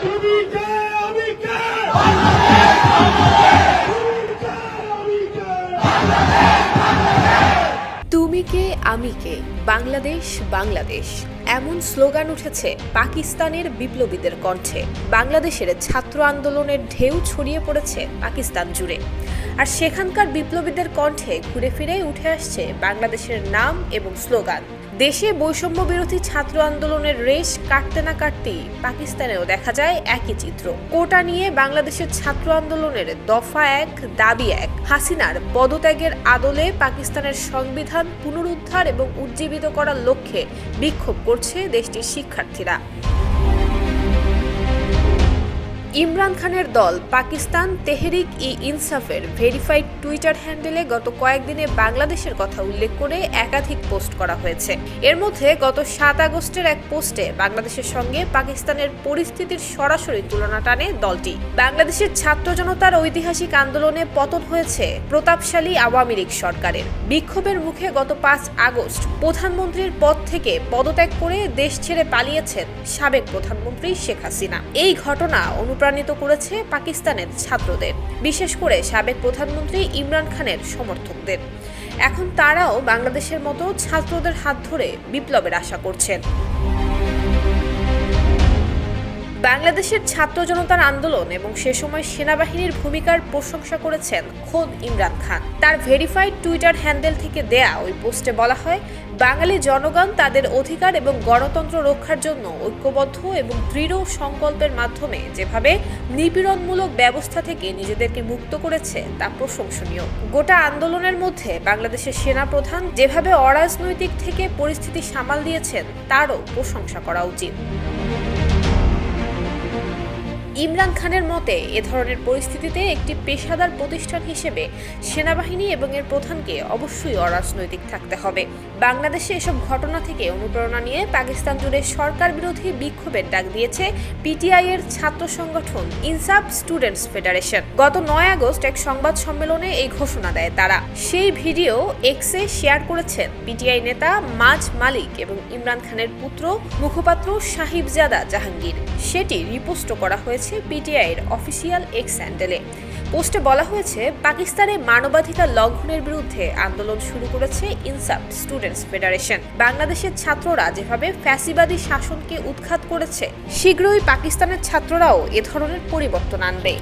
তুমি কে আমি কে তুমি কে আমি কে বাংলাদেশ বাংলাদেশ এমন স্লোগান উঠেছে পাকিস্তানের বিপ্লবীদের কণ্ঠে। বাংলাদেশের ছাত্র আন্দোলনের ঢেউ ছড়িয়ে পড়েছে পাকিস্তান জুড়ে, আর সেখানকার বিপ্লবীদের কণ্ঠে ঘুরে ফিরে উঠে আসছে বাংলাদেশের নাম এবং স্লোগান। দেশে বৈষম্য বিরোধী ছাত্র আন্দোলনের রেশ কাটতে না কাটতেই পাকিস্তানেও দেখা যায় একই চিত্র। কোটা নিয়ে বাংলাদেশের ছাত্র আন্দোলনের দফা এক দাবি এক, হাসিনার পদত্যাগের আদলে পাকিস্তানের সংবিধান পুনরুদ্ধার এবং উজ্জীবিত করার লক্ষ্যে বিক্ষোভ করছে দেশটির শিক্ষার্থীরা। ইমরান খানের দল পাকিস্তান তেহরিক ই ইনসাফের ভেরিফাইড টুইটার হ্যান্ডেলে গত কয়েকদিনে বাংলাদেশের কথা উল্লেখ করে একাধিক পোস্ট করা হয়েছে। এর মধ্যে গত 7 আগস্টের এক পোস্টে বাংলাদেশের সঙ্গে পাকিস্তানের পরিস্থিতির সরাসরি তুলনা টানে দলটি। বাংলাদেশের ছাত্র জনতার ঐতিহাসিক আন্দোলনে পতন হয়েছে প্রতাপশালী আওয়ামী লীগ সরকারের। বিক্ষোভের মুখে গত 5 আগস্ট প্রধানমন্ত্রীর পদ থেকে পদত্যাগ করে দেশ ছেড়ে পালিয়েছেন সাবেক প্রধানমন্ত্রী শেখ হাসিনা। এই ঘটনা অনুপ্রাণিত করেছে পাকিস্তানের ছাত্রদের, বিশেষ করে সাবেক প্রধানমন্ত্রী ইমরান খানের সমর্থকদের। এখন তারাও বাংলাদেশের মতো ছাত্রদের হাত ধরে বিপ্লবের আশা করছেন। বাংলাদেশের ছাত্র জনতার আন্দোলন এবং সে সময় সেনাবাহিনীর ভূমিকার প্রশংসা করেছেন খোদ ইমরান খান। তার ভেরিফাইড টুইটার হ্যান্ডেল থেকে দেয়া ওই পোস্টে বলা হয়, বাঙালি জনগণ তাদের অধিকার এবং গণতন্ত্র রক্ষার জন্য ঐক্যবদ্ধ এবং দৃঢ় সংকল্পের মাধ্যমে যেভাবে নিপীড়নমূলক ব্যবস্থা থেকে নিজেদেরকে মুক্ত করেছে তা প্রশংসনীয়। গোটা আন্দোলনের মধ্যে বাংলাদেশের সেনাপ্রধান যেভাবে অরাজনৈতিক থেকে পরিস্থিতি সামাল দিয়েছেন তারও প্রশংসা করা উচিত। ইমরান খানের মতে এ ধরনের পরিস্থিতিতে একটি পেশাদার প্রতিষ্ঠান হিসেবে সেনাবাহিনী এবং এর প্রধানকে অবশ্যই অরাজনৈতিক থাকতে হবে। বাংলাদেশে এসব ঘটনা থেকে অনুপ্রেরণা নিয়ে পাকিস্তান জুড়ে সরকার বিরোধী বিক্ষোভের ডাক দিয়েছে পিটিআই এর ছাত্র সংগঠন ইনসাফ স্টুডেন্টস ফেডারেশন। গত 9 আগস্ট এক সংবাদ সম্মেলনে এই ঘোষণা দেয় তারা। সেই ভিডিও এক্সে শেয়ার করেছেন পিটিআই নেতা মাজ মালিক এবং ইমরান খানের পুত্র মুখপাত্র সাহিবজাদা জাহাঙ্গীর। সেটি রিপোস্ট করা হয়েছে পিটিআই এর অফিসিয়াল এক্স হ্যান্ডেলে। পোস্টে বলা হয়েছে, পাকিস্তানে মানবাধিকার লঙ্ঘনের বিরুদ্ধে আন্দোলন শুরু করেছে ইনসাফ স্টুডেন্টস ফেডারেশন। বাংলাদেশের ছাত্ররা যেভাবে ফ্যাসিবাদী শাসনকে উৎখাত করেছে, শীঘ্রই পাকিস্তানের ছাত্ররাও এ ধরনের পরিবর্তন আনবে।